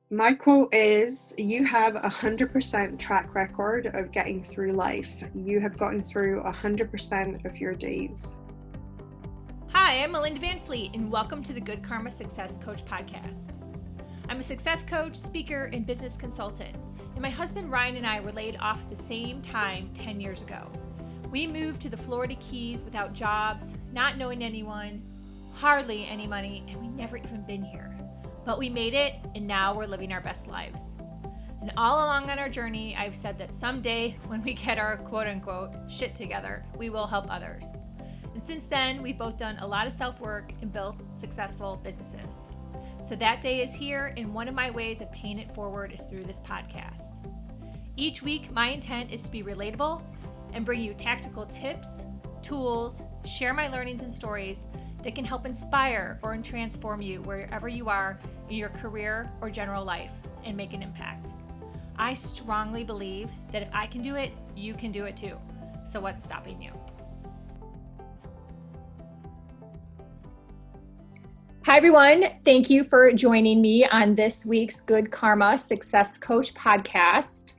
My quote is, you have 100% track record of getting through life. You have gotten through 100% of your days. Hi, I'm Melinda Van Fleet, and welcome to the Good Karma Success Coach podcast. I'm a success coach, speaker, and business consultant, and my husband Ryan and I were laid off at the same time 10 years ago. We moved to the Florida Keys without jobs, not knowing anyone, hardly any money, and we never even been here. But we made it, and now we're living our best lives. And all along on our journey, I've said that someday when we get our quote-unquote shit together, we will help others. And since then, we've both done a lot of self-work and built successful businesses. So that day is here, and one of my ways of paying it forward is through this podcast. Each week, my intent is to be relatable and bring you tactical tips, tools, share my learnings and stories that can help inspire or transform you wherever you are in your career or general life and make an impact. I strongly believe that if I can do it, you can do it too. So what's stopping you? Hi, everyone. Thank you for joining me on this week's Good Karma Success Coach podcast.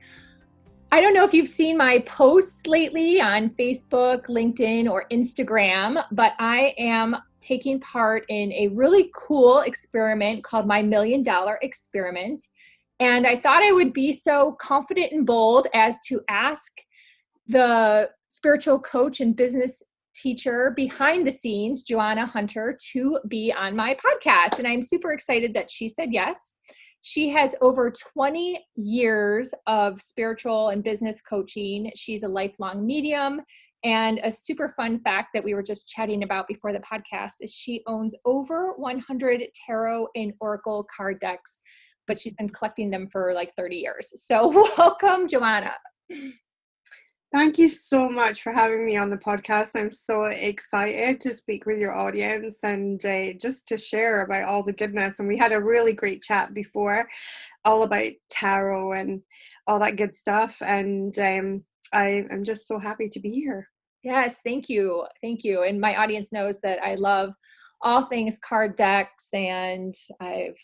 I don't know if you've seen my posts lately on Facebook, LinkedIn, or Instagram, but I am taking part in a really cool experiment called my $1 Million Experiment. And I thought I would be so confident and bold as to ask the spiritual coach and business teacher behind the scenes, Joanna Hunter, to be on my podcast. And I'm super excited that she said yes. She has over 20 years of spiritual and business coaching. She's a lifelong medium. And a super fun fact that we were just chatting about before the podcast is she owns over 100 tarot and oracle card decks, but she's been collecting them for like 30 years. So welcome, Joanna. Thank you so much for having me on the podcast. I'm so excited to speak with your audience and just to share about all the goodness. And we had a really great chat before, all about tarot and all that good stuff. And I'm just so happy to be here. Yes, thank you. Thank you. And my audience knows that I love all things card decks, and I've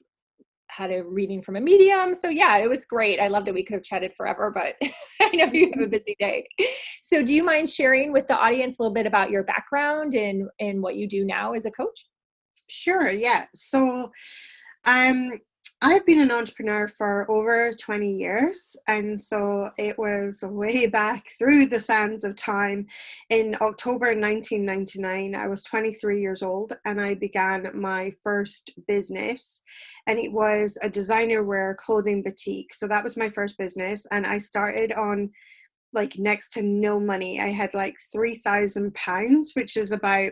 had a reading from a medium. So yeah, it was great. I love that we could have chatted forever, but I know you have a busy day. So do you mind sharing with the audience a little bit about your background and what you do now as a coach? Sure, yeah. So I've been an entrepreneur for over 20 years, and so it was way back through the sands of time. In October 1999, I was 23 years old, and I began my first business, and it was a designer wear clothing boutique. So that was my first business, and I started on like next to no money. I had like £3,000, which is about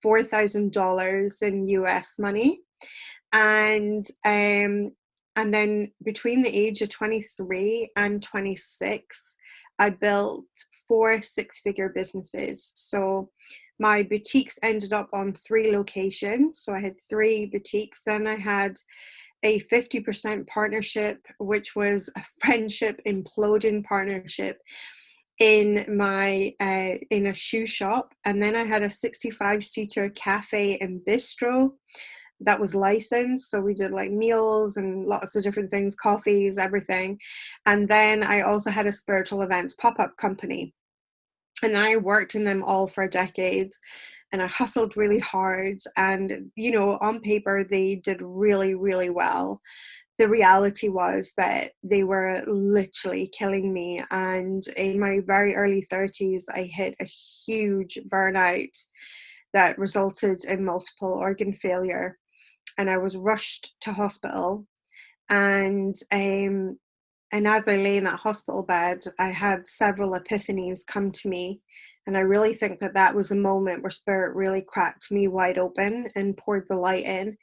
$4,000 in US money. And then between the age of 23 and 26, I built 4 six-figure businesses. So my boutiques ended up on 3 locations. So I had 3 boutiques. Then I had a 50% partnership, which was a friendship imploding partnership in my in a shoe shop. And then I had a 65-seater cafe and bistro that was licensed. So we did like meals and lots of different things, coffees, everything. And then I also had a spiritual events pop-up company. And I worked in them all for decades, and I hustled really hard. And, you know, on paper, they did really, really well. The reality was that they were literally killing me. And in my very early 30s, I hit a huge burnout that resulted in multiple organ failure. And I was rushed to hospital, and as I lay in that hospital bed, I had several epiphanies come to me, and I really think that that was a moment where Spirit really cracked me wide open and poured the light in.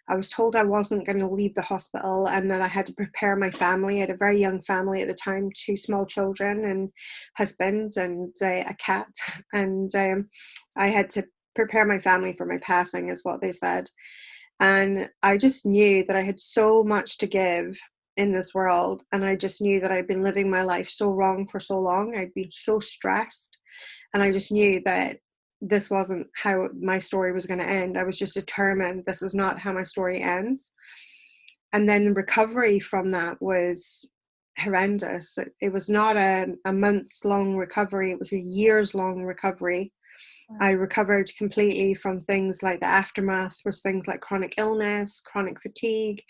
I was told I wasn't going to leave the hospital, and that I had to prepare my family. I had a very young family at the time, 2 small children and husband and a cat, and I had to prepare my family for my passing, is what they said. And I just knew that I had so much to give in this world. And I just knew that I'd been living my life so wrong for so long. I'd been so stressed. And I just knew that this wasn't how my story was going to end. I was just determined this is not how my story ends. And then the recovery from that was horrendous. It was not a months long recovery, it was a years long recovery. I recovered completely from things like the aftermath was things like chronic illness, chronic fatigue.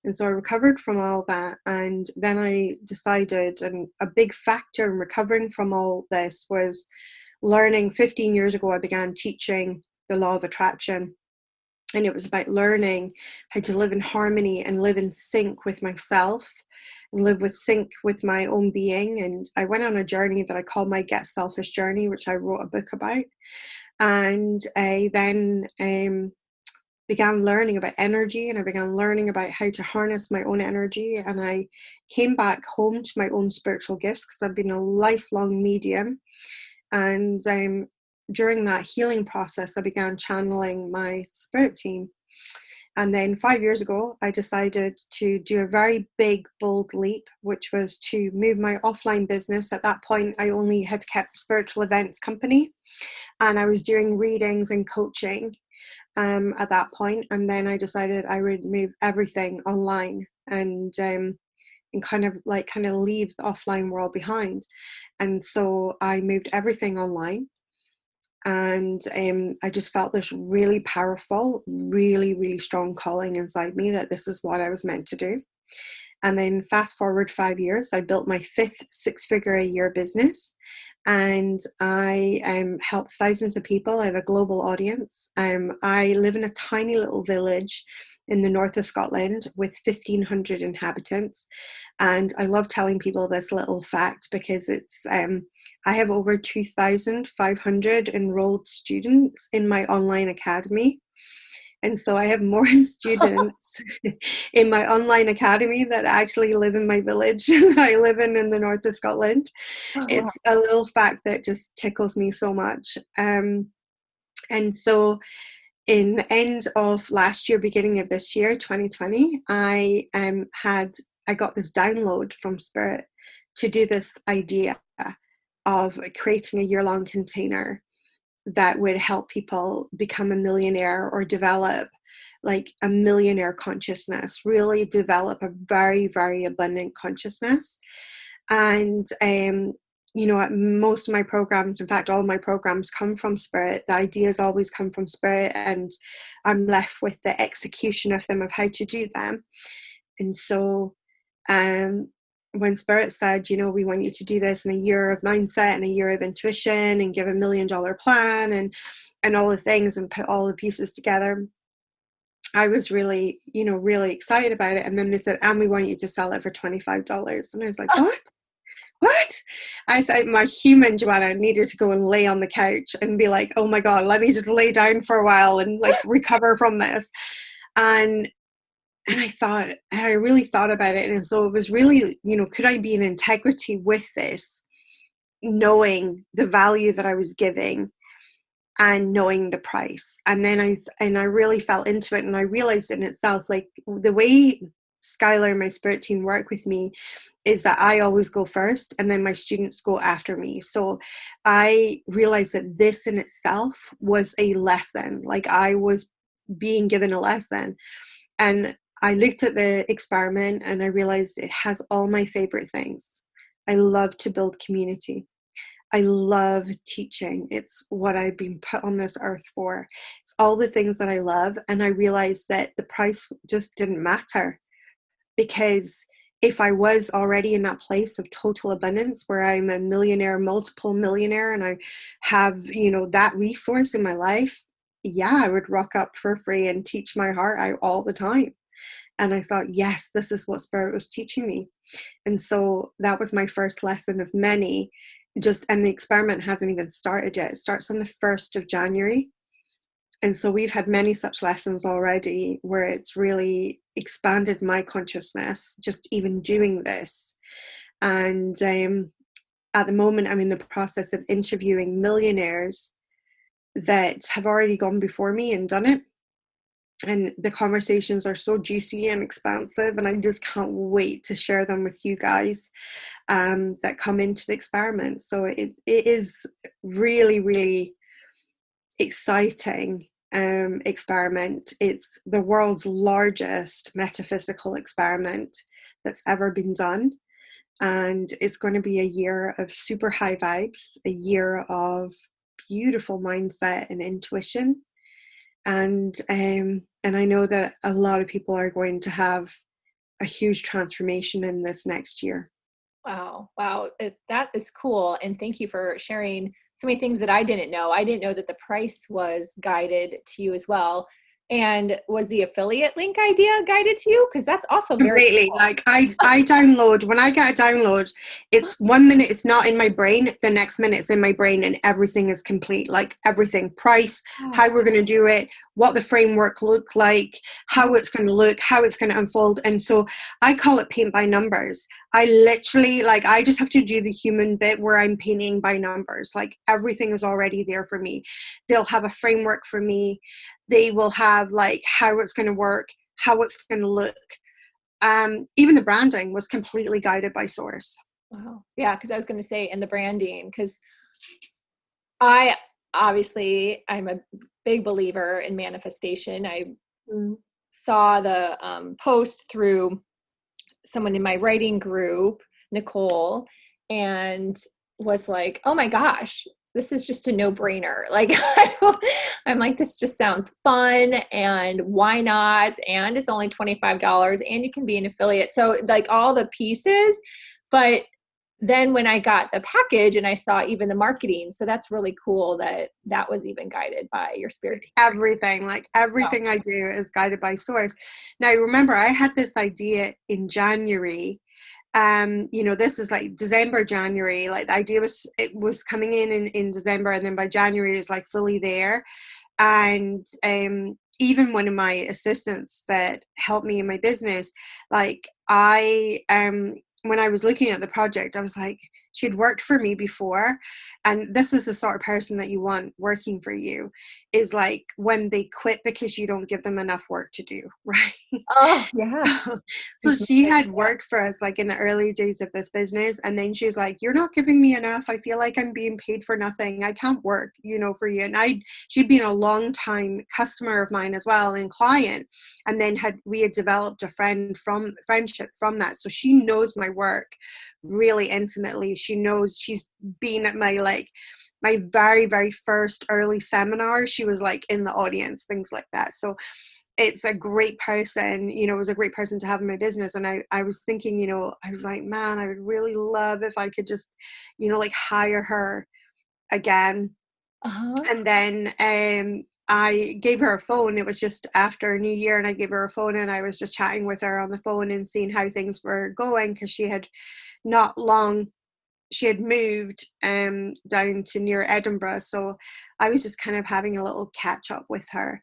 And so I recovered from all that. And then I decided, and a big factor in recovering from all this was learning. 15 years ago, I began teaching the law of attraction. And it was about learning how to live in harmony and live in sync with myself and live with sync with my own being. And I went on a journey that I call my Get Selfish journey, which I wrote a book about. And I then began learning about energy, and I began learning about how to harness my own energy. And I came back home to my own spiritual gifts because I've been a lifelong medium. And during that healing process, I began channeling my spirit team. And then 5 years ago, I decided to do a very big, bold leap, which was to move my offline business. At that point, I only had kept the spiritual events company, and I was doing readings and coaching at that point. And then I decided I would move everything online and kind of leave the offline world behind. And so I moved everything online. And I just felt this really powerful, really, really strong calling inside me that this is what I was meant to do. And then fast forward 5 years, I built my 5th six-figure a year business, and I help thousands of people. I have a global audience. I live in a tiny little village in the north of Scotland with 1,500 inhabitants. And I love telling people this little fact because it's I have over 2,500 enrolled students in my online academy. And so I have more students in my online academy that actually live in my village that I live in the north of Scotland. It's a little fact that just tickles me so much. And so in the end of last year, beginning of this year, 2020, I got this download from Spirit to do this idea of creating a year-long container that would help people become a millionaire or develop like a millionaire consciousness, really develop a very, very abundant consciousness. And most of my programs, in fact, all my programs come from Spirit. The ideas always come from Spirit, and I'm left with the execution of them, of how to do them. And so when Spirit said, we want you to do this in a year of mindset and a year of intuition and give $1 million plan and all the things and put all the pieces together, I was really, really excited about it. And then they said, and we want you to sell it for $25. And I was like, what? I thought my human Joanna needed to go and lay on the couch and be like, oh my God, let me just lay down for a while and like recover from this. And I really thought about it. And so it was really, could I be in integrity with this, knowing the value that I was giving and knowing the price? And then I really fell into it, and I realized in itself, like the way Skylar, my spirit team, work with me is that I always go first and then my students go after me. So I realized that this in itself was a lesson, like I was being given a lesson. And I looked at the experiment and I realized it has all my favorite things. I love to build community. I love teaching. It's what I've been put on this earth for. It's all the things that I love. And I realized that the price just didn't matter, because if I was already in that place of total abundance where I'm a millionaire, multiple millionaire, and I have, that resource in my life, yeah, I would rock up for free and teach my heart out all the time. And I thought, yes, this is what Spirit was teaching me. And so that was my first lesson of many. And the experiment hasn't even started yet. It starts on the 1st of January. And so we've had many such lessons already where it's really expanded my consciousness, just even doing this. And at the moment, I'm in the process of interviewing millionaires that have already gone before me and done it. And the conversations are so juicy and expansive, and I just can't wait to share them with you guys that come into the experiment. So it is really, really exciting experiment. It's the world's largest metaphysical experiment that's ever been done. And it's going to be a year of super high vibes, a year of beautiful mindset and intuition. And I know that a lot of people are going to have a huge transformation in this next year. Wow. That is cool. And thank you for sharing so many things that I didn't know. I didn't know that the price was guided to you as well. And was the affiliate link idea guided to you? Because that's also very completely cool. Like I download, when I get a download, it's 1 minute it's not in my brain, the next minute it's in my brain, and everything is complete. Like everything, price, how we're going to do it, what the framework look like, how it's going to look, how it's going to unfold. And so I call it paint by numbers. I literally, like, I just have to do the human bit where I'm painting by numbers. Like everything is already there for me. They'll have a framework for me. They will have like how it's going to work, how it's going to look. Even the branding was completely guided by source. Wow. Yeah, because I was going to say, and the branding, because I'm a big believer in manifestation. I saw the post through someone in my writing group, Nicole, and was like, oh my gosh, this is just a no-brainer. Like, I'm like, this just sounds fun, and why not? And it's only $25, and you can be an affiliate. So like all the pieces, but then when I got the package and I saw even the marketing, so that's really cool that that was even guided by your spirit team. Everything I do is guided by source. Now, remember, I had this idea in January. This is like December, January. Like the idea was coming in December, and then by January it was like fully there. And even one of my assistants that helped me in my business, like when I was looking at the project, I was like, she'd worked for me before, and this is the sort of person that you want working for you, is like when they quit because you don't give them enough work to do, right? Oh, yeah. So she had worked for us like in the early days of this business, and then she was like, you're not giving me enough. I feel like I'm being paid for nothing. I can't work, for you. And she'd been a long time customer of mine as well, and client, and then we had developed a friendship from that. So she knows my work really intimately. She knows, she's been at my very, very first early seminar. She was like in the audience, things like that. So it's a great person, it was a great person to have in my business. And I was thinking, I was like, man, I would really love if I could just, like hire her again. And then I gave her a phone. It was just after New Year, and I gave her a phone, and I was just chatting with her on the phone and seeing how things were going, because she had moved down to near Edinburgh. So I was just kind of having a little catch up with her,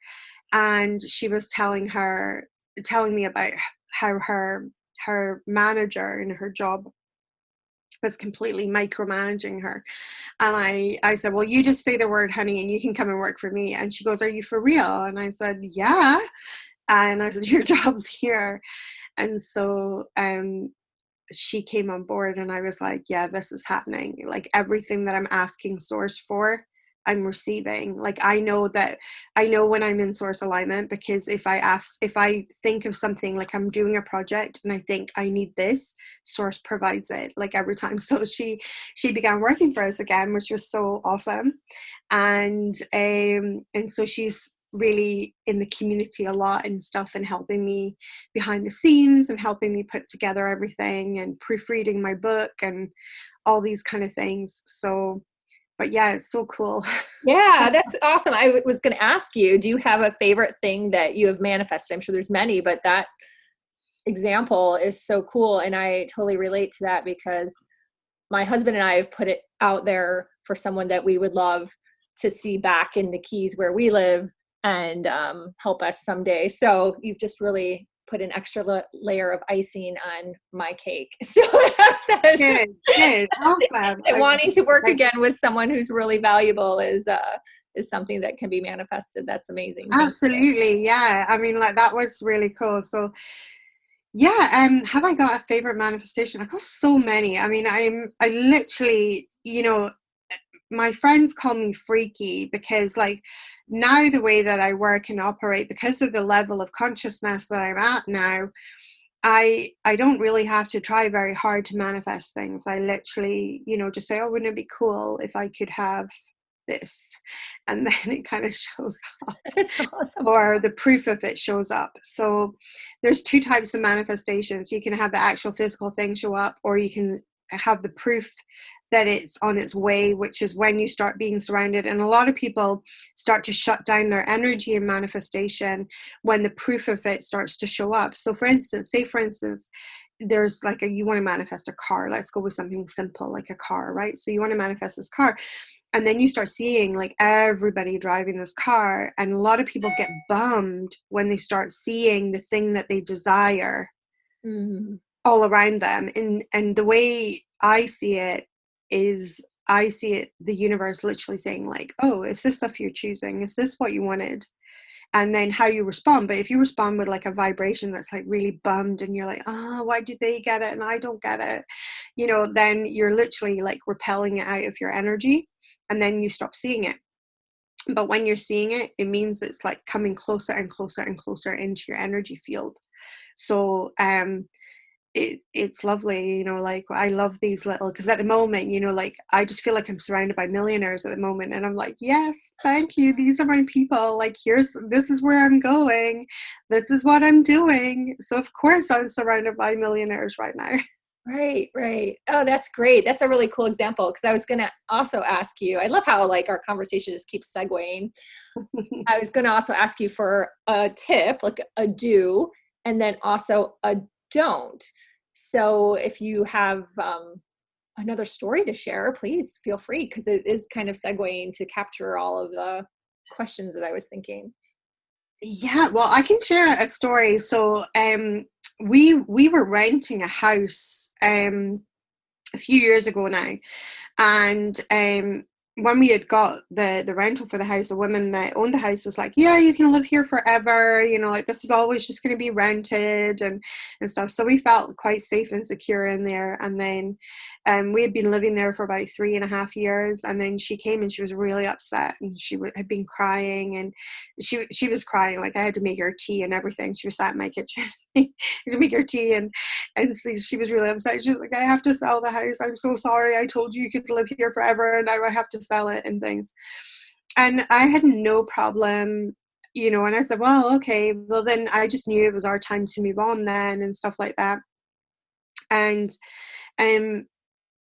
and she was telling me about how her manager in her job was completely micromanaging her. And I said, well, you just say the word, honey, and you can come and work for me. And she goes, are you for real? And I said, yeah. And I said, your job's here. And so she came on board, and I was like, yeah, this is happening. Like everything that I'm asking source for, I'm receiving. Like I know when I'm in source alignment, because if I think of something, like I'm doing a project and I think I need this, source provides it like every time. So she began working for us again, which was so awesome. And so she's really in the community a lot and stuff, and helping me behind the scenes and helping me put together everything and proofreading my book and all these kind of things. So, but yeah, it's so cool. Yeah, that's awesome. I was going to ask you, do you have a favorite thing that you have manifested? I'm sure there's many, but that example is so cool. And I totally relate to that, because my husband and I have put it out there for someone that we would love to see back in the Keys where we live and help us someday. So you've just really put an extra layer of icing on my cake. So good, awesome. And wanting to work again with someone who's really valuable is something that can be manifested. That's amazing. Absolutely, yeah. I mean, like that was really cool. So yeah, have I got a favorite manifestation? I've got so many. I mean, I literally, my friends call me freaky because like now the way that I work and operate, because of the level of consciousness that I'm at now, I don't really have to try very hard to manifest things. I literally, just say, oh, wouldn't it be cool if I could have this? And then it kind of shows up. That's awesome. Or the proof of it shows up. So there's two types of manifestations. You can have the actual physical thing show up, or you can have the proof that it's on its way, which is when you start being surrounded. And a lot of people start to shut down their energy and manifestation when the proof of it starts to show up. So for instance, there's like you want to manifest a car. Let's go with something simple like a car, right? So you want to manifest this car. And then you start seeing like everybody driving this car. And a lot of people get bummed when they start seeing the thing that they desire all around them. And the way I see it is the universe literally saying like, oh, is this stuff you're choosing? Is this what you wanted? And then how you respond. But if you respond with like a vibration that's like really bummed and you're like, oh, why do they get it and I don't get it? Then you're literally like repelling it out of your energy, and then you stop seeing it. But when you're seeing it, it means it's like coming closer and closer and closer into your energy field. So it's lovely, like I love these little, because at the moment, like I just feel like I'm surrounded by millionaires at the moment, and I'm like, yes, thank you, these are my people, like this is where I'm going, this is what I'm doing. So of course I'm surrounded by millionaires right now. Right. Oh, that's great. That's a really cool example, because I was going to also ask you, I love how like our conversation just keeps segueing. I was going to also ask you for a tip, like a do, and then also a don't. So if you have another story to share, please feel free, because it is kind of segueing to capture all of the questions that I was thinking. Yeah, well, I can share a story. So we were renting a house a few years ago now, and when we had got the rental for the house, the woman that owned the house was like, yeah, you can live here forever, like this is always just going to be rented and stuff. So we felt quite safe and secure in there. And then we had been living there for about 3.5 years, and then she came and she was really upset, and she had been crying, and she was crying, like I had to make her tea and everything. She was sat in my kitchen to make her tea, and so she was really upset. She was like, I have to sell the house, I'm so sorry, I told you could live here forever and now I have to sell it and things. And I had no problem, and I said, well, okay, well then I just knew it was our time to move on then and stuff like that. And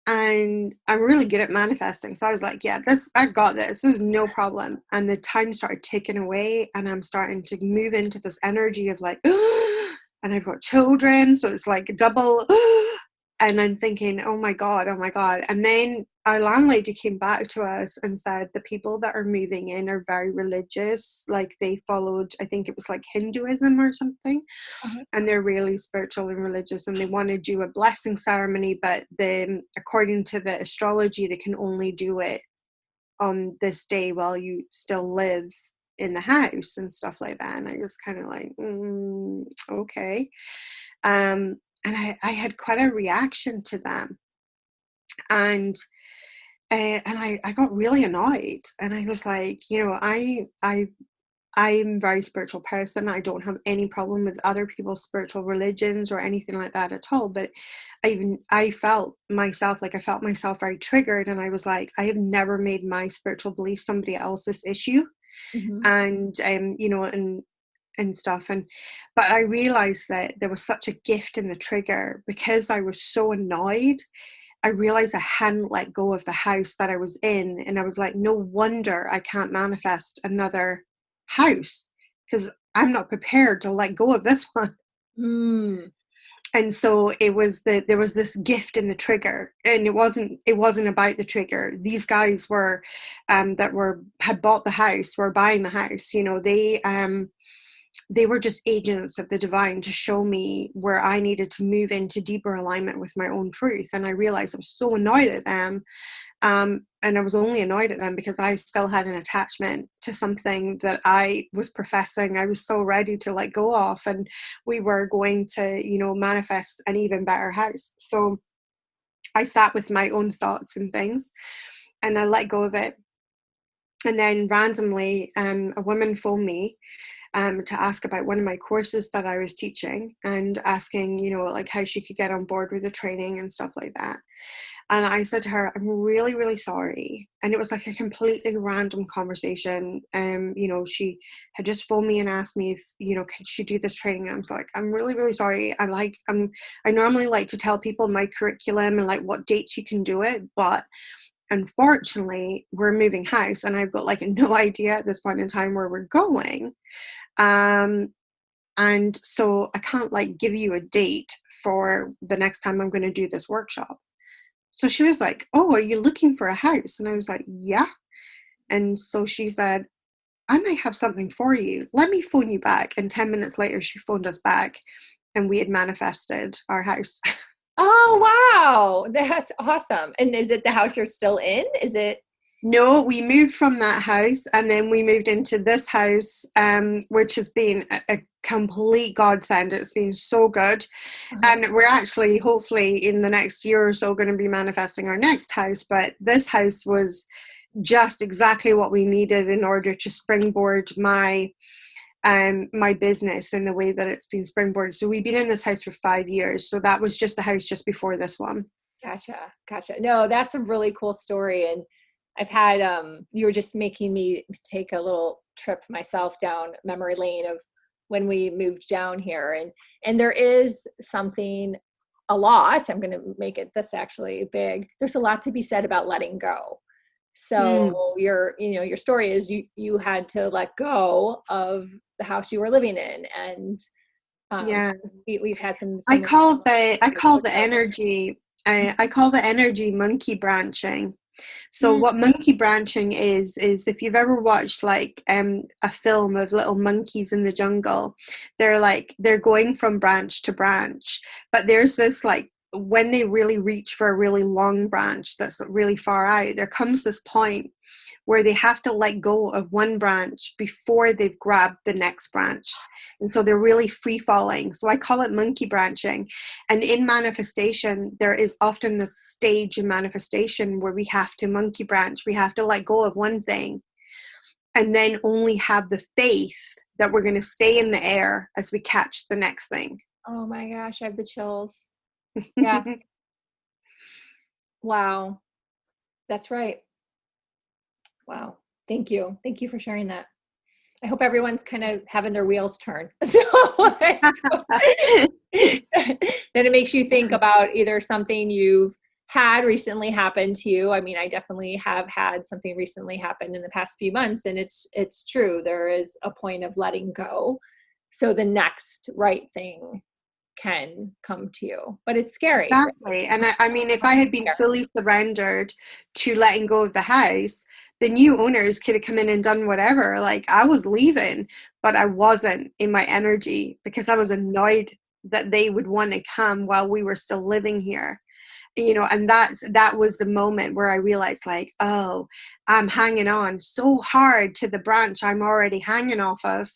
I'm really good at manifesting, so I was like, yeah, I got this is no problem. And the time started ticking away, and I'm starting to move into this energy of like and I've got children, so it's like double and I'm thinking, oh my god. And then our landlady came back to us and said the people that are moving in are very religious, like they followed, I think it was like Hinduism or something. And they're really spiritual and religious, and they want to do a blessing ceremony, but according to the astrology, they can only do it on this day while you still live in the house and stuff like that. And I was kind of like, okay. And I had quite a reaction to them, and I got really annoyed, and I was like, I'm a very spiritual person. I don't have any problem with other people's spiritual religions or anything like that at all. But I felt myself very triggered, and I was like, I have never made my spiritual belief somebody else's issue, and and stuff. But I realized that there was such a gift in the trigger, because I was so annoyed. I realized I hadn't let go of the house that I was in, and I was like, no wonder I can't manifest another house, because I'm not prepared to let go of this one. And so there was this gift in the trigger, and it wasn't about the trigger. These guys were had bought the house, were buying the house, they were just agents of the divine to show me where I needed to move into deeper alignment with my own truth. And I realized I was so annoyed at them. And I was only annoyed at them because I still had an attachment to something that I was professing I was so ready to let go of. And we were going to, manifest an even better house. So I sat with my own thoughts and things. and I let go of it. And then randomly, a woman phoned me to ask about one of my courses that I was teaching, and asking, like how she could get on board with the training and stuff like that. And I said to her, I'm really, really sorry. And it was like a completely random conversation. She had just phoned me and asked me if, could she do this training? And I was like, I'm really, really sorry. I normally like to tell people my curriculum and like what dates you can do it, but unfortunately we're moving house and I've got like no idea at this point in time where we're going. And so I can't like give you a date for the next time I'm going to do this workshop. So she was like, oh, are you looking for a house? And I was like, yeah. And so she said, I might have something for you. Let me phone you back. And 10 minutes later, she phoned us back and we had manifested our house. Oh, wow. That's awesome. And is it the house you're still in? Is it? No, we moved from that house and then we moved into this house, which has been a complete godsend. It's been so good. And we're actually, hopefully in the next year or so, going to be manifesting our next house. But this house was just exactly what we needed in order to springboard my business in the way that it's been springboarded. So we've been in this house for 5 years. So that was just the house just before this one. Gotcha. No, that's a really cool story. And I've had, you were just making me take a little trip myself down memory lane of when we moved down here. And there is something, a lot, I'm going to make it this actually big. There's a lot to be said about letting go. So your story is you had to let go of the house you were living in. And we've had some I call the energy monkey branching. So what monkey branching is if you've ever watched like a film of little monkeys in the jungle, they're going from branch to branch, but there's this like, when they really reach for a really long branch that's really far out, there comes this point where they have to let go of one branch before they've grabbed the next branch. And so they're really free falling. So I call it monkey branching. And in manifestation, there is often this stage in manifestation where we have to monkey branch. We have to let go of one thing and then only have the faith that we're going to stay in the air as we catch the next thing. Oh my gosh, I have the chills. Yeah. Wow. That's right. Wow. Thank you. Thank you for sharing that. I hope everyone's kind of having their wheels turn. So then it makes you think about either something you've had recently happen to you. I mean, I definitely have had something recently happen in the past few months, and it's true. There is a point of letting go, so the next right thing can come to you, but it's scary. Exactly. And I mean, if I had been fully surrendered to letting go of the house, the new owners could have come in and done whatever. Like, I was leaving, but I wasn't in my energy because I was annoyed that they would want to come while we were still living here. And that was the moment where I realized, like, oh, I'm hanging on so hard to the branch I'm already hanging off of.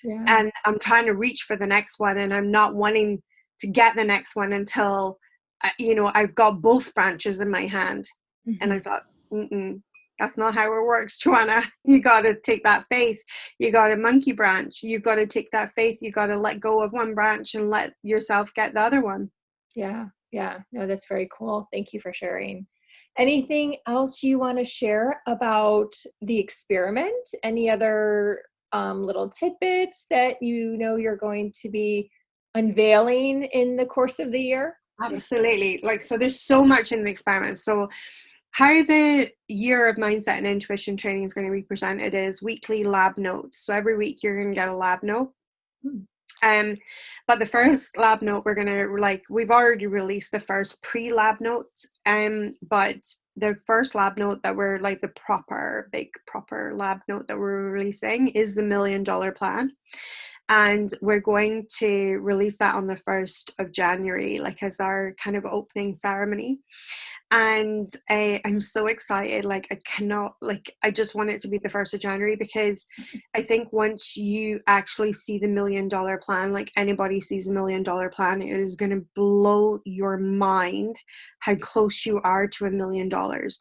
Yeah. And I'm trying to reach for the next one, and I'm not wanting to get the next one until, I've got both branches in my hand. Mm-hmm. And I thought, that's not how it works, Joanna. You got to take that faith. You got to monkey branch. You got to take that faith. You got to let go of one branch and let yourself get the other one. Yeah. Yeah. No, that's very cool. Thank you for sharing. Anything else you want to share about the experiment? Any other little tidbits that you're going to be unveiling in the course of the year? Absolutely. So there's so much in the experiment. So how the year of mindset and intuition training is going to be presented is weekly lab notes. So every week you're going to get a lab note. But the first lab note we've already released the first pre-lab notes. But the first lab note that we're like the proper lab note that we're releasing is the $1 million plan. And we're going to release that on the 1st of January, like as our kind of opening ceremony. And I'm so excited. Like I cannot, like I just want it to be the 1st of January, because I think once you actually see the $1 million plan, like anybody sees $1 million plan, it is going to blow your mind how close you are to $1 million.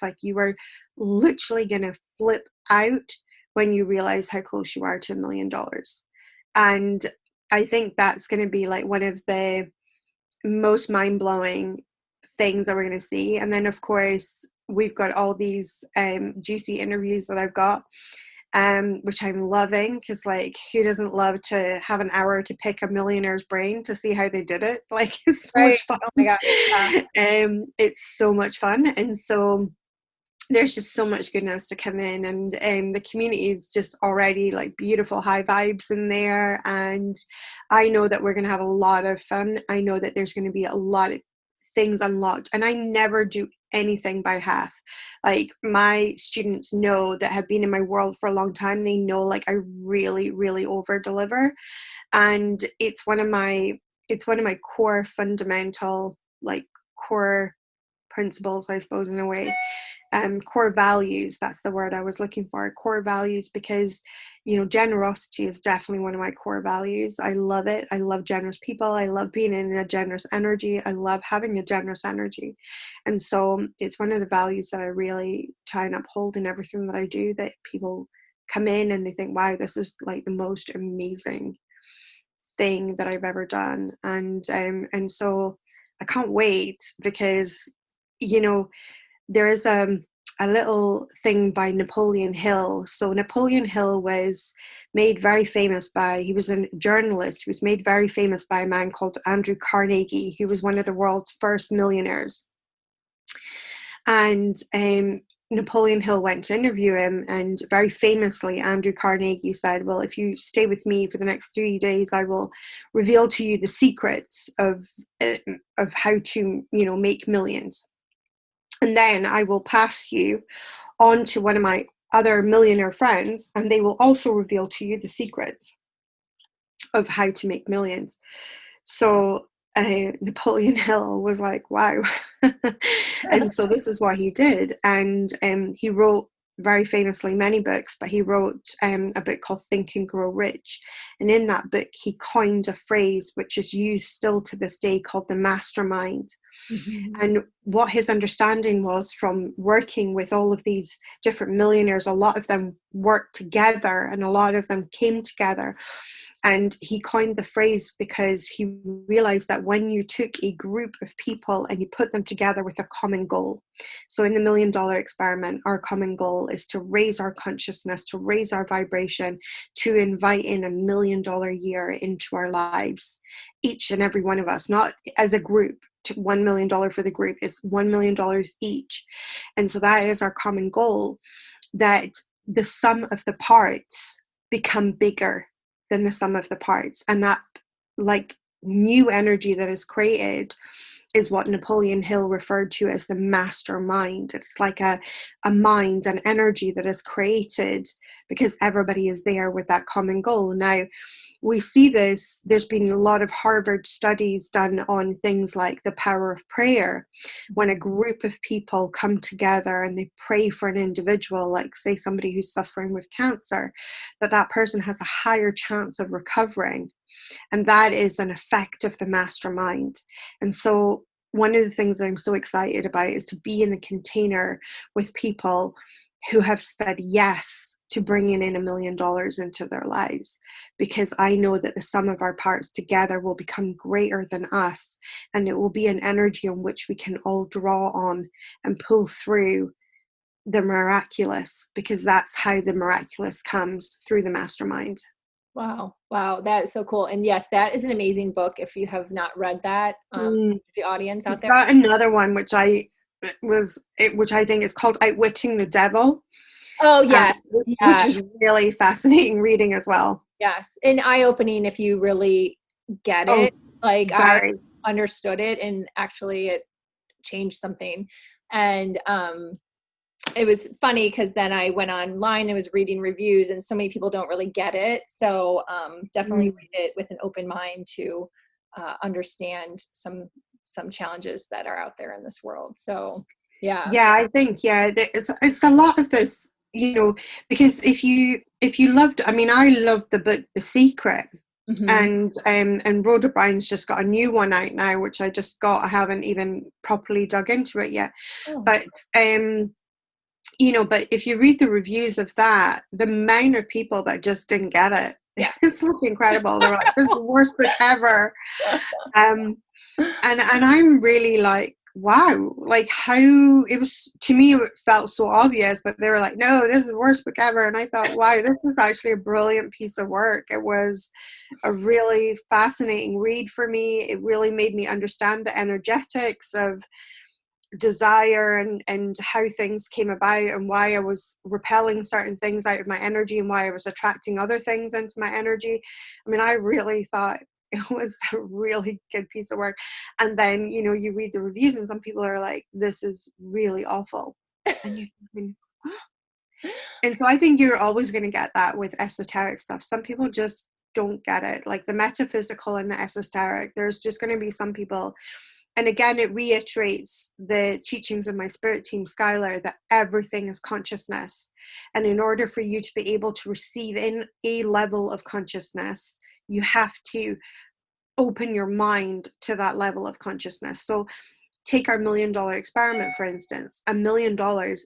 Like you are literally going to flip out when you realize how close you are to $1 million. And I think that's going to be like one of the most mind-blowing things that we're going to see. And then of course we've got all these juicy interviews that I've got, which I'm loving, because like who doesn't love to have an hour to pick a millionaire's brain to see how they did it? Like it's so much fun. Oh my gosh. Yeah. It's so much fun. And so there's just so much goodness to come in, and the community is just already like beautiful high vibes in there, and I know that we're going to have a lot of fun. I know that there's going to be a lot of things unlocked, and I never do anything by half. Like my students know that have been in my world for a long time, they know like I really over deliver, and it's one of my core fundamental, like core principles, I suppose, in a way. Core values, that's the word I was looking for, core values, because generosity is definitely one of my core values. I love it. I love generous people. I love being in a generous energy. I love having a generous energy, and so it's one of the values that I really try and uphold in everything that I do, that people come in and they think, wow, this is like the most amazing thing that I've ever done. And so I can't wait, because there is a little thing by Napoleon Hill. So Napoleon Hill was made very famous he was a journalist. He was made very famous by a man called Andrew Carnegie, who was one of the world's first millionaires. And Napoleon Hill went to interview him, and very famously Andrew Carnegie said, well, if you stay with me for the next 3 days, I will reveal to you the secrets of how to make millions. And then I will pass you on to one of my other millionaire friends, and they will also reveal to you the secrets of how to make millions. So Napoleon Hill was like, wow. And so this is what he did. And he wrote very famously many books, but he wrote a book called Think and Grow Rich. And in that book, he coined a phrase which is used still to this day, called the Mastermind. Mm-hmm. And what his understanding was from working with all of these different millionaires, a lot of them worked together and a lot of them came together. And he coined the phrase because he realized that when you took a group of people and you put them together with a common goal. So in the $1 million experiment, our common goal is to raise our consciousness, to raise our vibration, to invite in $1 million year into our lives. Each and every one of us, not as a group, to $1 million for the group, it's $1 million each. And so that is our common goal, that the sum of the parts become bigger than the sum of the parts. And that like new energy that is created is what Napoleon Hill referred to as the mastermind. It's like a mind, an energy that is created because everybody is there with that common goal. Now, we see this, there's been a lot of Harvard studies done on things like the power of prayer. When a group of people come together and they pray for an individual, like say somebody who's suffering with cancer, that person has a higher chance of recovering. And that is an effect of the mastermind. And so one of the things that I'm so excited about is to be in the container with people who have said yes to bringing in $1 million into their lives, because I know that the sum of our parts together will become greater than us, and it will be an energy on which we can all draw on and pull through the miraculous, because that's how the miraculous comes, through the mastermind. Wow. That is so cool. And yes, that is an amazing book. If you have not read that, the audience out there. Got another one, which I think is called Outwitting the Devil. Oh, yes. Which is really fascinating reading as well. Yes. And eye-opening if you really get it. Like I understood it and actually it changed something. And it was funny because then I went online and was reading reviews, and so many people don't really get it. So definitely read it with an open mind to understand some challenges that are out there in this world. So Yeah, I think, it's a lot of this, because if you loved, I mean, I loved the book The Secret. And Rhoda Brown's just got a new one out now, which I just got. I haven't even properly dug into it yet. But but if you read the reviews of that, the amount of people that just didn't get it, it's looking incredible. They're like, this is the worst book ever. And I'm really like, wow, like how it was, to me it felt so obvious, but they were like, no, this is the worst book ever. And I thought, wow, this is actually a brilliant piece of work. It was a really fascinating read for me. It really made me understand the energetics of desire and how things came about, and why I was repelling certain things out of my energy, and why I was attracting other things into my energy. I mean, I really thought it was a really good piece of work. And then, you read the reviews and some people are like, this is really awful. And you think, oh. And so I think you're always going to get that with esoteric stuff. Some people just don't get it. Like the metaphysical and the esoteric, there's just going to be some people. And again, it reiterates the teachings of my spirit team, Skylar, that everything is consciousness. And in order for you to be able to receive in a level of consciousness, you have to open your mind to that level of consciousness. So take our $1 million experiment, for instance. $1 million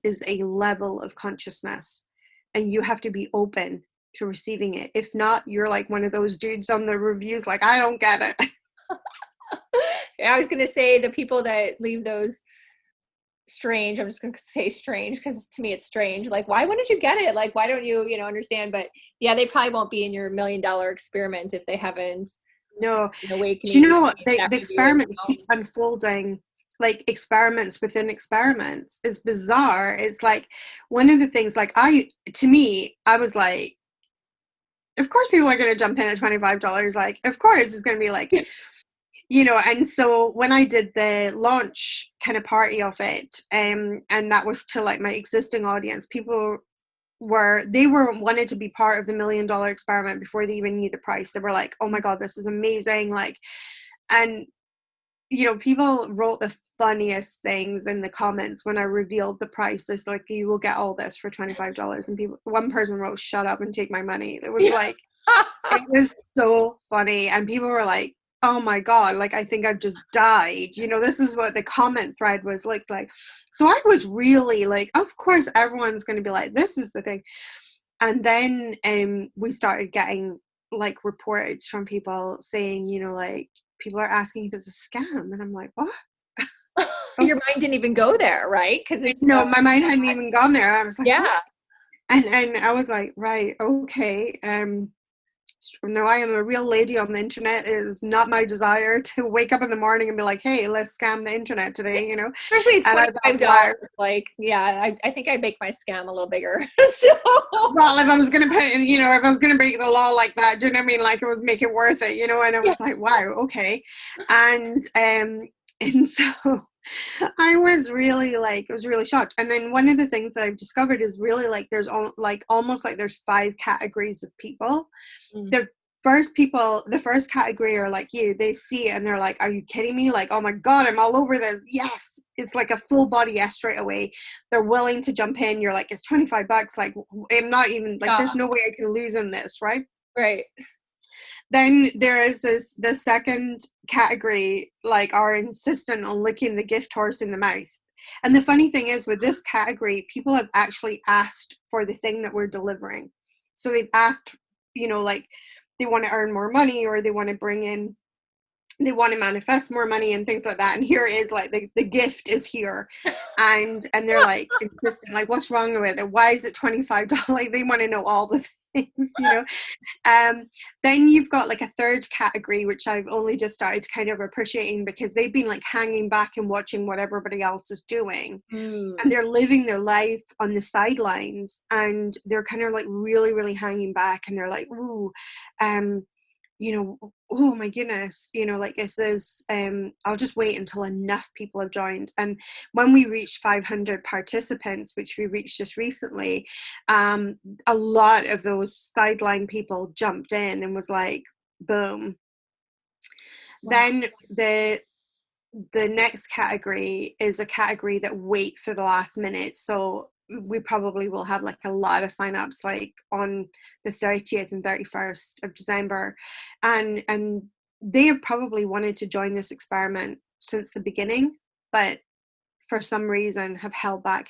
is a level of consciousness, and you have to be open to receiving it. If not, you're like one of those dudes on the reviews, like, I don't get it. I was going to say the people that leave those strange, I'm just going to say strange because to me it's strange. Like, why wouldn't you get it? Like, why don't you, understand? But yeah, they probably won't be in your $1 million experiment if they haven't. No. Awakening. Do you know what? The experiment keeps unfolding, like experiments within experiments. Is bizarre. It's like one of the things, like I was like, of course people are going to jump in at $25. Like, of course it's going to be like, and so when I did the launch kind of party of it, and that was to like my existing audience, people wanted to be part of the $1 million experiment before they even knew the price. They were like, oh my God, this is amazing. Like, and, people wrote the funniest things in the comments when I revealed the price. It's like, you will get all this for $25. And one person wrote, shut up and take my money. It was like, it was so funny. And people were like, oh my God, like, I think I've just died. This is what the comment thread was like. So I was really like, of course, everyone's going to be like, this is the thing. And then we started getting like reports from people saying, like, people are asking if it's a scam. And I'm like, what? Your mind didn't even go there, right? Because it's no, my mind hadn't even gone there. I was like, yeah. What? And I was like, right, okay. No, I am a real lady on the internet. It is not my desire to wake up in the morning and be like, hey, let's scam the internet today, Especially $25. Like, yeah, I think I'd make my scam a little bigger. So. Well, if I was going to put, if I was going to break the law like that, do you know what I mean? Like, it would make it worth it, and I was like, wow, okay. And so I was really shocked. And then one of the things that I've discovered is really like there's almost like there's 5 categories of people. The first category are like you. They see it and they're like, are you kidding me? Like, oh my God, I'm all over this. Yes. It's like a full body yes straight away. They're willing to jump in. You're like, it's $25. Like, I'm not even like, there's no way I can lose in this. Right. Right. Then there is the second category, like, are insistent on licking the gift horse in the mouth. And the funny thing is, with this category, people have actually asked for the thing that we're delivering. So they've asked, like, they want to earn more money, or they want to manifest more money and things like that. And here is like the gift is here. And they're like insistent, like, what's wrong with it? Why is it $25? Like, they want to know all the things, Then you've got like a third category, which I've only just started kind of appreciating, because they've been like hanging back and watching what everybody else is doing. And they're living their life on the sidelines, and they're kind of like really, really hanging back, and they're like, ooh, you know, oh my goodness, you know, like this is, I'll just wait until enough people have joined. And when we reached 500 participants, which we reached just recently, a lot of those sideline people jumped in and was like, boom. Wow. Then the next category is a category that wait for the last minute. So we probably will have like a lot of signups like on the 30th and 31st of December. And they have probably wanted to join this experiment since the beginning, but for some reason have held back.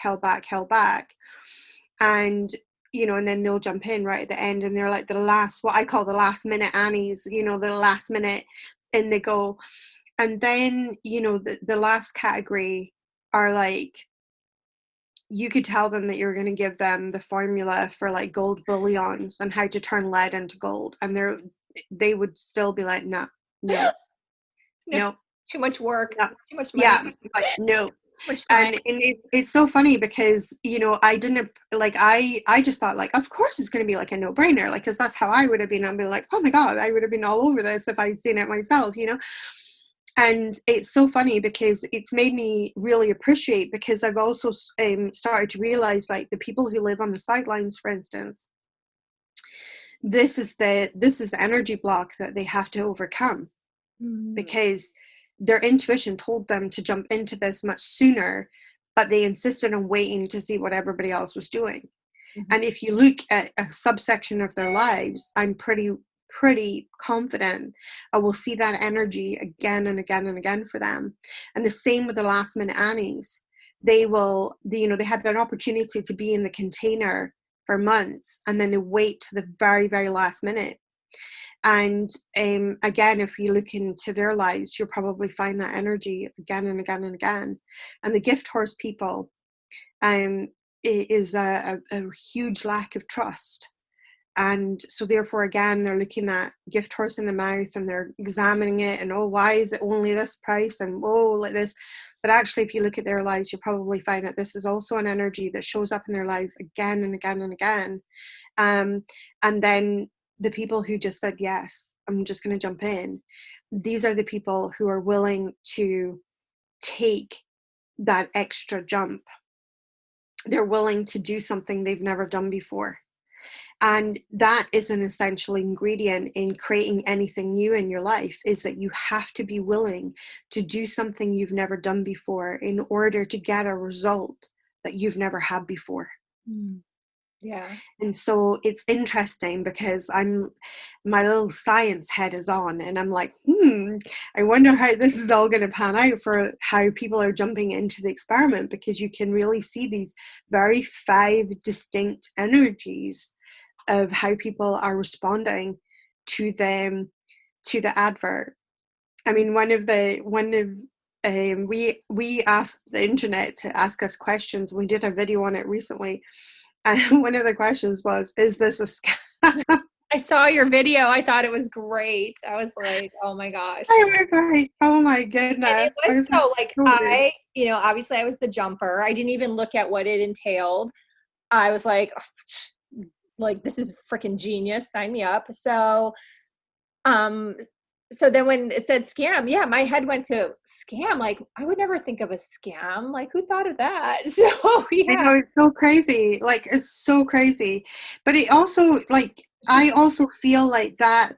And, you know, and then they'll jump in right at the end and they're like the last, what I call the last minute Annies, you know, the last minute, and they go. And then, you know, the last category are like, you could tell them that you're going to give them the formula for like gold bullions and how to turn lead into gold. And they would still be like, no. Too much work, too much money. Yeah, like, no. And it's so funny because, you know, I didn't like, I just thought like, of course it's going to be like a no-brainer, like, because that's how I would have been. I'd be like, oh my God, I would have been all over this if I'd seen it myself, you know. And it's so funny because it's made me really appreciate, because I've also started to realize like the people who live on the sidelines, for instance, this is the energy block that they have to overcome, because their intuition told them to jump into this much sooner, but they insisted on waiting to see what everybody else was doing. And if you look at a subsection of their lives, I'm pretty confident I will see that energy again and again and again for them. And the same with the last minute Annies. They had an opportunity to be in the container for months, and then they wait to the very, very last minute. And again, if you look into their lives, you'll probably find that energy again and again and again. And the gift horse people, is a huge lack of trust. And so therefore, again, they're looking at gift horse in the mouth and they're examining it, and, oh, why is it only this price? And, oh, like this. But actually, if you look at their lives, you'll probably find that this is also an energy that shows up in their lives again and again and again. And then the people who just said, yes, I'm just going to jump in. These are the people who are willing to take that extra jump. They're willing to do something they've never done before. And that is an essential ingredient in creating anything new in your life, is that you have to be willing to do something you've never done before in order to get a result that you've never had before. Yeah. And so it's interesting because my little science head is on, and I'm like, I wonder how this is all going to pan out for how people are jumping into the experiment, because you can really see these very 5 distinct energies of how people are responding to the advert. I mean, we asked the internet to ask us questions. We did a video on it recently. And one of the questions was, is this a scam? I saw your video. I thought it was great. I was like, oh my gosh. I was like, oh my goodness. And it was so like, obviously I was the jumper. I didn't even look at what it entailed. I was like, this is freaking genius. Sign me up. So, so then when it said scam, my head went to scam. Like, I would never think of a scam. Like, who thought of that? So, yeah. I know, it's so crazy. Like, it's so crazy. But it also, like, I also feel like that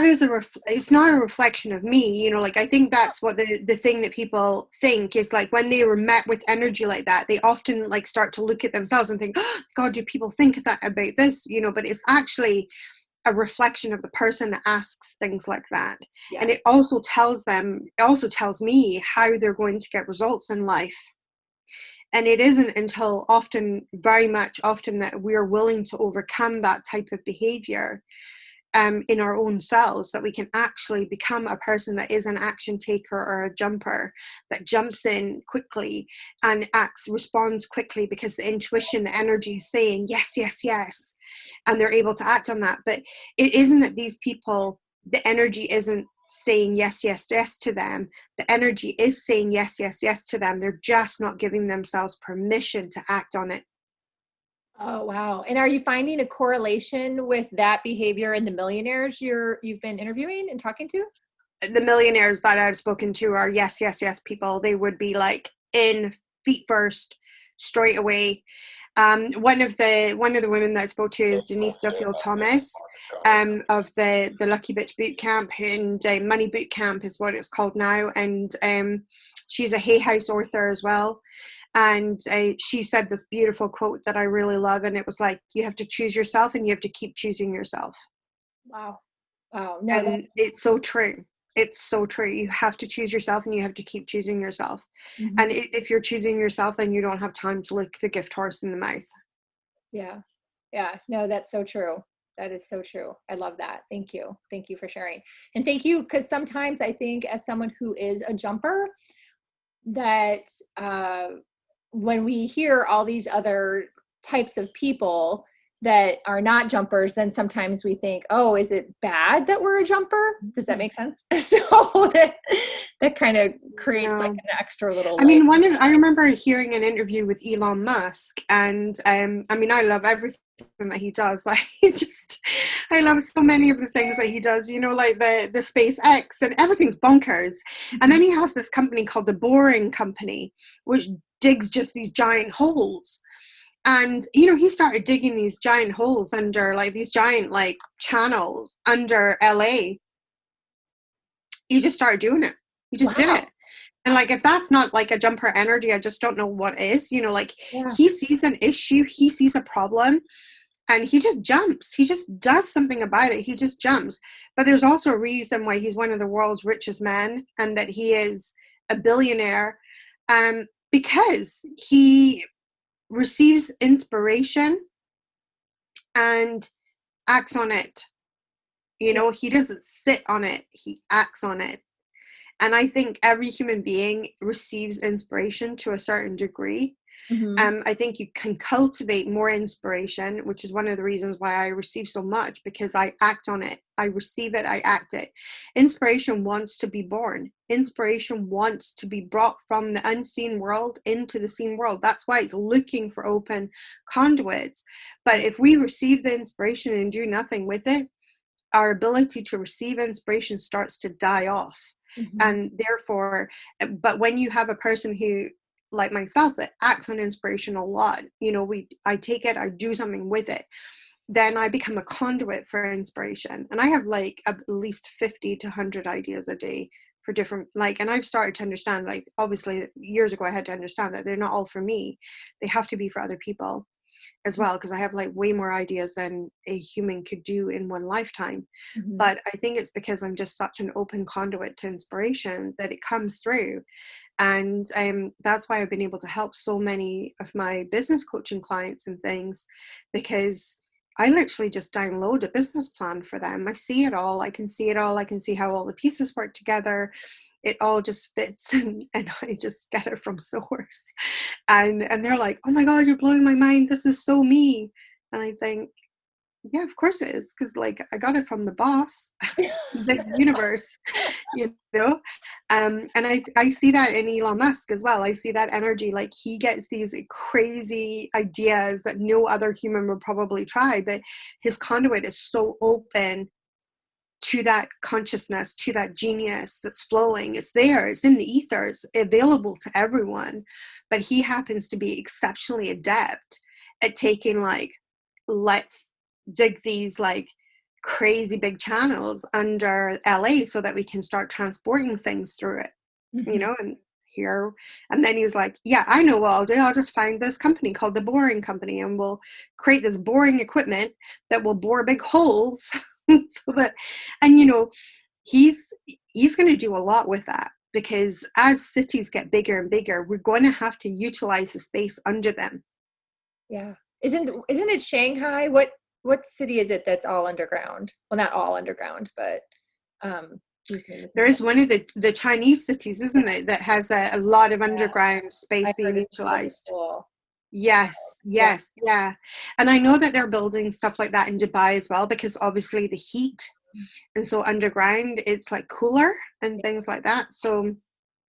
is it's not a reflection of me, you know, like, I think that's what the thing that people think is, like, when they were met with energy like that, they often like start to look at themselves and think, oh, God, do people think that about this, you know? But it's actually a reflection of the person that asks things like that. Yes. And it also tells me how they're going to get results in life. And it isn't until very often that we're willing to overcome that type of behavior in our own selves, that we can actually become a person that is an action taker or a jumper, that jumps in quickly and responds quickly because the intuition, the energy is saying yes, yes, yes, and they're able to act on that. But it isn't that these people, the energy isn't saying yes, yes, yes to them. The energy is saying yes, yes, yes to them. They're just not giving themselves permission to act on it. Oh, wow. And are you finding a correlation with that behavior in the millionaires you've been interviewing and talking to? The millionaires that I've spoken to are yes, yes, yes people. They would be like in feet first, straight away. One of the women that I spoke to is Denise Duffield Thomas, of the Lucky Bitch Boot Camp, and Money Boot Camp is what it's called now. And she's a Hay House author as well. And she said this beautiful quote that I really love, and it was like, you have to choose yourself, and you have to keep choosing yourself. Wow. No, and it's so true. It's so true. You have to choose yourself, and you have to keep choosing yourself. Mm-hmm. And if you're choosing yourself, then you don't have time to look the gift horse in the mouth. Yeah. No, that's so true. That is so true. I love that. Thank you for sharing. And thank you, because sometimes I think, as someone who is a jumper, that when we hear all these other types of people that are not jumpers, then sometimes we think, oh, is it bad that we're a jumper? Does that make sense? So that kind of creates like an extra little I mean, I remember hearing an interview with Elon Musk, and I mean, I love everything that he does. Like, I love so many of the things that he does, you know, like the SpaceX, and everything's bonkers. And then he has this company called the Boring Company, which digs just these giant holes. And, you know, he started digging these giant holes under, like, these giant, like, channels under LA. He just started doing it. He just did it. And, like, if that's not, like, a jumper energy, I just don't know what is. You know, like, he sees an issue, he sees a problem, and he just jumps. He just does something about it. He just jumps. But there's also a reason why he's one of the world's richest men, and that he is a billionaire, because he receives inspiration and acts on it. You know, he doesn't sit on it, he acts on it. And I think every human being receives inspiration to a certain degree. Mm-hmm. I think you can cultivate more inspiration, which is one of the reasons why I receive so much, because I act on it. I receive it, I act it. Inspiration wants to be born. Inspiration wants to be brought from the unseen world into the seen world. That's why it's looking for open conduits. But if we receive the inspiration and do nothing with it, our ability to receive inspiration starts to die off. Mm-hmm. And therefore, but when you have a person who, like myself, that acts on inspiration a lot, you know, I take it, I do something with it, then I become a conduit for inspiration. And I have like at least 50 to 100 ideas a day for different, like, and I've started to understand, like, obviously years ago I had to understand that they're not all for me. They have to be for other people as well, because I have like way more ideas than a human could do in one lifetime. Mm-hmm. But I think it's because I'm just such an open conduit to inspiration that it comes through. And that's why I've been able to help so many of my business coaching clients and things, because I literally just download a business plan for them. I see it all. I can see it all. I can see how all the pieces work together. It all just fits, and I just get it from source. And they're like, oh my God, you're blowing my mind. This is so me. And I think, yeah, of course it is, because like I got it from the boss, the universe, you know. And I see that in Elon Musk as well. I see that energy. Like, he gets these crazy ideas that no other human would probably try, but his conduit is so open to that consciousness, to that genius that's flowing. It's there, it's in the ether, it's available to everyone. But he happens to be exceptionally adept at taking, like, let's dig these like crazy big channels under LA so that we can start transporting things through it. Mm-hmm. You know, and then he was like, yeah, I know what I'll do. I'll just find this company called the Boring Company, and we'll create this boring equipment that will bore big holes so that, and you know, he's going to do a lot with that, because as cities get bigger and bigger, we're going to have to utilize the space under them. Yeah. Isn't it Shanghai? What city is it that's all underground? Well, not all underground, but there is one of the Chinese cities, isn't it, that has a lot of underground space being utilized. Cool. Yes. Yeah. And I know that they're building stuff like that in Dubai as well, because obviously the heat, and so underground it's like cooler and things like that. So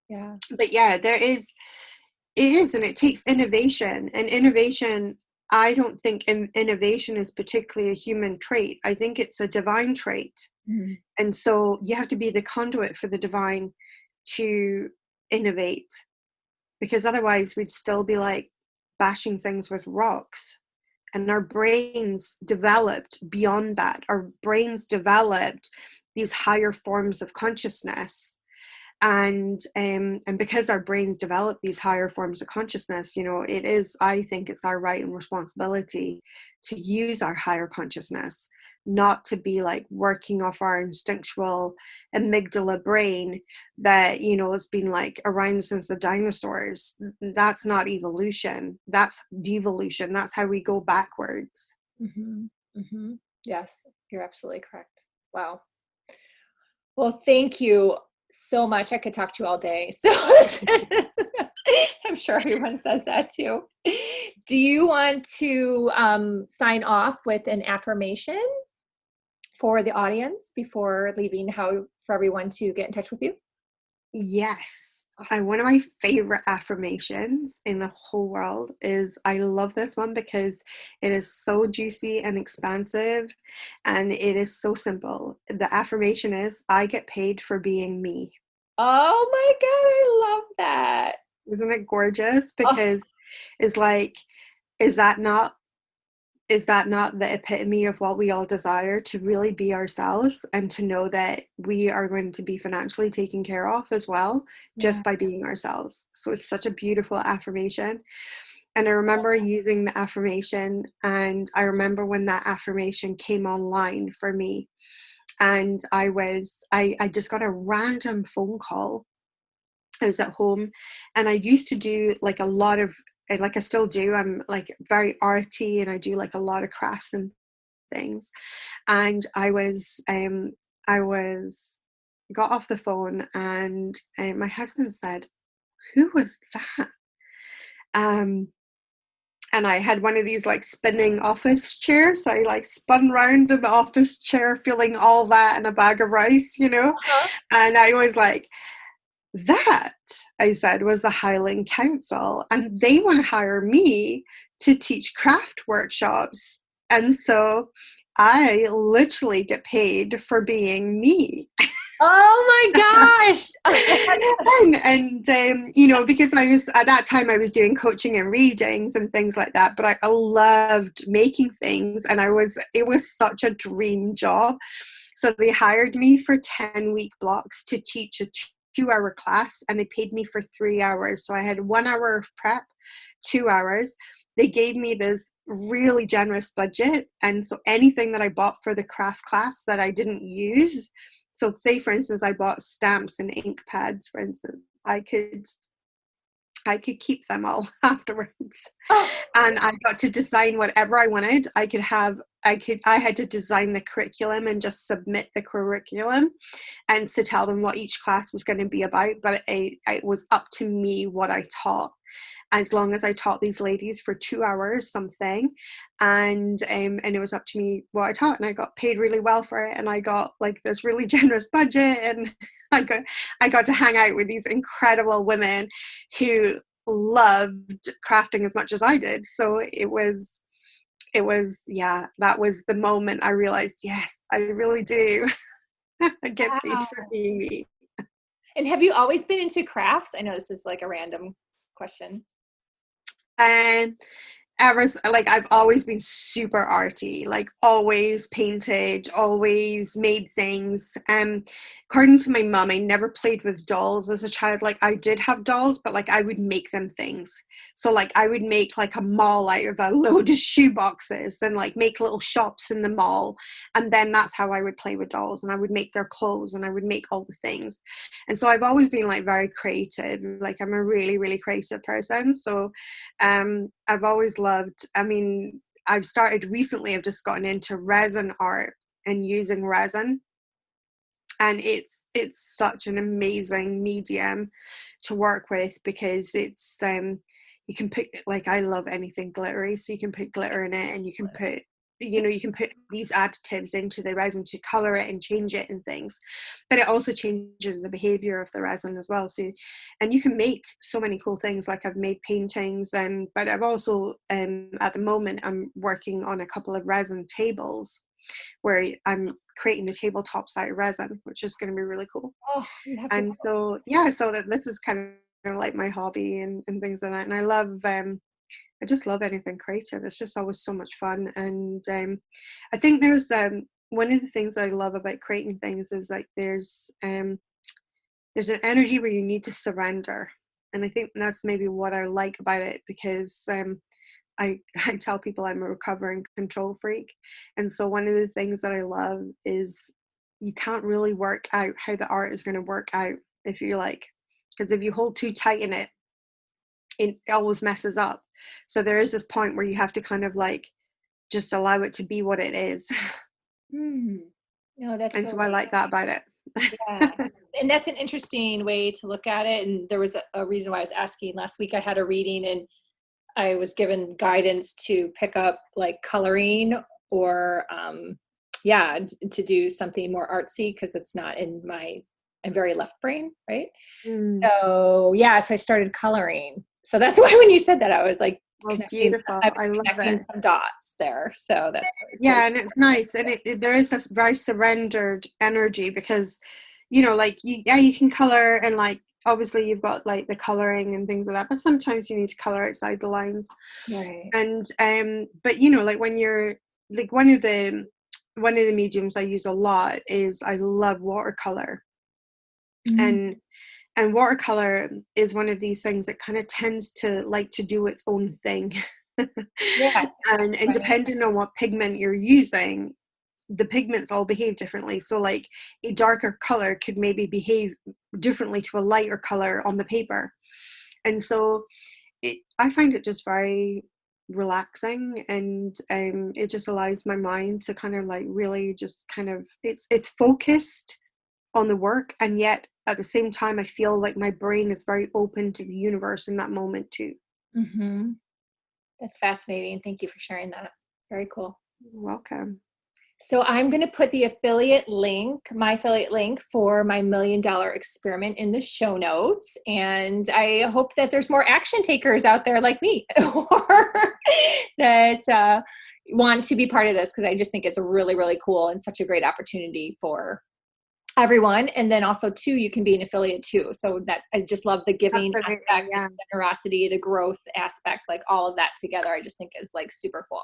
yeah, but yeah, it is, and it takes innovation, and innovation I don't think innovation is particularly a human trait. I think it's a divine trait. Mm. And so you have to be the conduit for the divine to innovate, because otherwise we'd still be like bashing things with rocks. And our brains developed beyond that. Our brains developed these higher forms of consciousness. And because our brains develop these higher forms of consciousness, you know, I think it's our right and responsibility to use our higher consciousness, not to be like working off our instinctual amygdala brain that, you know, has been like around since the dinosaurs. That's not evolution, that's devolution. That's how we go backwards. Mm-hmm. Mm-hmm. Yes, you're absolutely correct. Wow. Well, thank you so much. I could talk to you all day. So I'm sure everyone says that too. Do you want to sign off with an affirmation for the audience before leaving, how for everyone to get in touch with you? Yes. Awesome. One of my favorite affirmations in the whole world is, I love this one because it is so juicy and expansive, and it is so simple. The affirmation is, I get paid for being me. Oh my God, I love that. Isn't it gorgeous? Oh, Because it's like, is that not the epitome of what we all desire, to really be ourselves and to know that we are going to be financially taken care of as well, yeah. just by being ourselves? So it's such a beautiful affirmation. And I remember using the affirmation, and I remember when that affirmation came online for me, and I just got a random phone call. I was at home, and I used to do like a lot of, like I still do, I'm like very arty, and I do like a lot of crafts and things. And I was got off the phone, and my husband said, "Who was that?" Um, and I had one of these like spinning office chairs. So I like spun round in the office chair, feeling all that in a bag of rice, you know? Uh-huh. And I was like, that, I said, was the Highland Council, and they want to hire me to teach craft workshops. And so I literally get paid for being me. Oh my gosh. And you know, because I was at that time I was doing coaching and readings and things like that, but I loved making things, and it was such a dream job. So they hired me for 10-week blocks to teach a 2-hour class, and they paid me for 3 hours. So I had 1 hour of prep, 2 hours. They gave me this really generous budget, and so anything that I bought for the craft class that I didn't use, so say for instance I bought stamps and ink pads, for instance, I could keep them all afterwards. Oh, And I got to design whatever I wanted. I had to design the curriculum and just submit the curriculum and to tell them what each class was going to be about. But it was up to me what I taught, as long as I taught these ladies for 2 hours something, and it was up to me what I taught, and I got paid really well for it, and I got like this really generous budget, and I got to hang out with these incredible women who loved crafting as much as I did. So yeah, that was the moment I realized, yes, I really do get paid for wow. being me. And have you always been into crafts? I know this is like a random question. And ever like I've always been super arty, like always painted, always made things. According to my mum, I never played with dolls as a child. Like I did have dolls, but like I would make them things. So like I would make like a mall out of a load of shoe boxes, and like make little shops in the mall, and then that's how I would play with dolls, and I would make their clothes, and I would make all the things. And so I've always been like very creative. Like I'm a really, really creative person. So I've always loved, I mean, I've just gotten into resin art and using resin. And it's such an amazing medium to work with, because it's you can put, like, I love anything glittery, so you can put glitter in it, and you can put you can put these additives into the resin to color it and change it and things, but it also changes the behavior of the resin as well. So, and you can make so many cool things. Like I've made paintings, but I've also at the moment I'm working on a couple of resin tables where I'm creating the tabletops out of resin, which is going to be really cool. Oh, you have to. And so yeah, so that this is kind of like my hobby and things like that. And I just love anything creative. It's just always so much fun. And I think there's one of the things I love about creating things is like there's an energy where you need to surrender. And I think that's maybe what I like about it, because I tell people I'm a recovering control freak. And so one of the things that I love is you can't really work out how the art is going to work out if you like, because if you hold too tight in it, it always messes up. So there is this point where you have to kind of like just allow it to be what it is. No, that's And really, so I like that about it. yeah. And that's an interesting way to look at it. And there was a reason why I was asking. Last week I had a reading and I was given guidance to pick up like coloring or to do something more artsy, because it's not in I'm very left brain, right? So I started coloring. So that's why when you said that, I was like, beautiful. I love connecting it. some dots there. So that's very cool. Yeah, and it's nice, and there is this very surrendered energy, because like you can color, and like obviously you've got like the coloring and things like that, but sometimes you need to color outside the lines, Right. and but like when you're like one of the mediums I use a lot is I love watercolor. And watercolor is one of these things that kind of tends to like to do its own thing. Yeah. And depending on what pigment you're using, the pigments all behave differently. So like a darker color could maybe behave differently to a lighter color on the paper. And so I find it just very relaxing, and it just allows my mind to kind of like really just kind of, it's focused on the work, and yet at the same time I feel like my brain is very open to the universe in that moment too. Mm-hmm. That's fascinating. Thank you for sharing that. Very cool. You're welcome. So I'm going to put my affiliate link for my $1 million experiment in the show notes. And I hope that there's more action takers out there like me or that want to be part of this, because I just think it's really, really cool and such a great opportunity for everyone. And then also too, you can be an affiliate too. So that I just love the giving aspect, the generosity, the growth aspect, like all of that together, I just think is like super cool.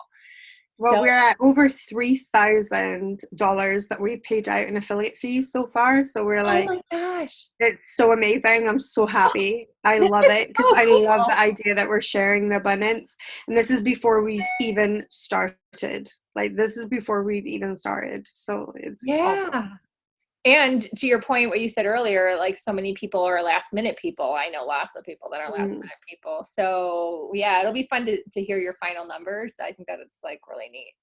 Well, we're at over $3,000 that we've paid out in affiliate fees so far. So we're like, oh my gosh, it's so amazing. I'm so happy. I love it, because I love the idea that we're sharing the abundance. And this is before we've even started. Like this is before we've even started. So it's awesome. And to your point, what you said earlier, like so many people are last minute people. I know lots of people that are last minute people. So yeah, it'll be fun to hear your final numbers. I think that it's like really neat.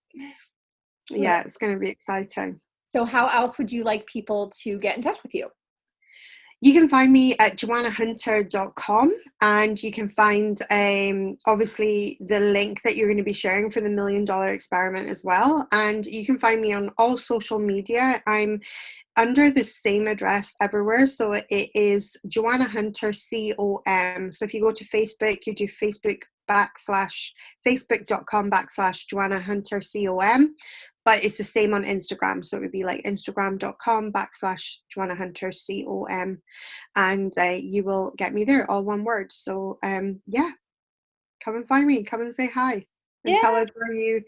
Yeah, it's going to be exciting. So how else would you like people to get in touch with you? You can find me at joannahunter.com, and you can find obviously the link that you're going to be sharing for the $1 million experiment as well. And you can find me on all social media. I'm under the same address everywhere. So it is Joanna Hunter COM. So if you go to Facebook, you do facebook.com/Joanna Hunter COM. But it's the same on Instagram. So it would be like Instagram.com/Joanna Hunter COM. And you will get me there, all one word. So come and find me. Come and say hi. And tell us where you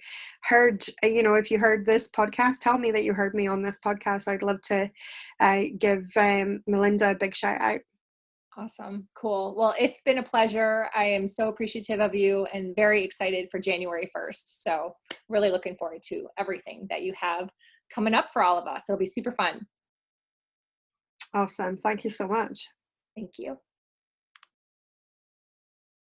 heard, if you heard this podcast, tell me that you heard me on this podcast. I'd love to give Melinda a big shout out. Awesome. Cool. Well, it's been a pleasure. I am so appreciative of you and very excited for January 1st. So really looking forward to everything that you have coming up for all of us. It'll be super fun. Awesome. Thank you so much. Thank you.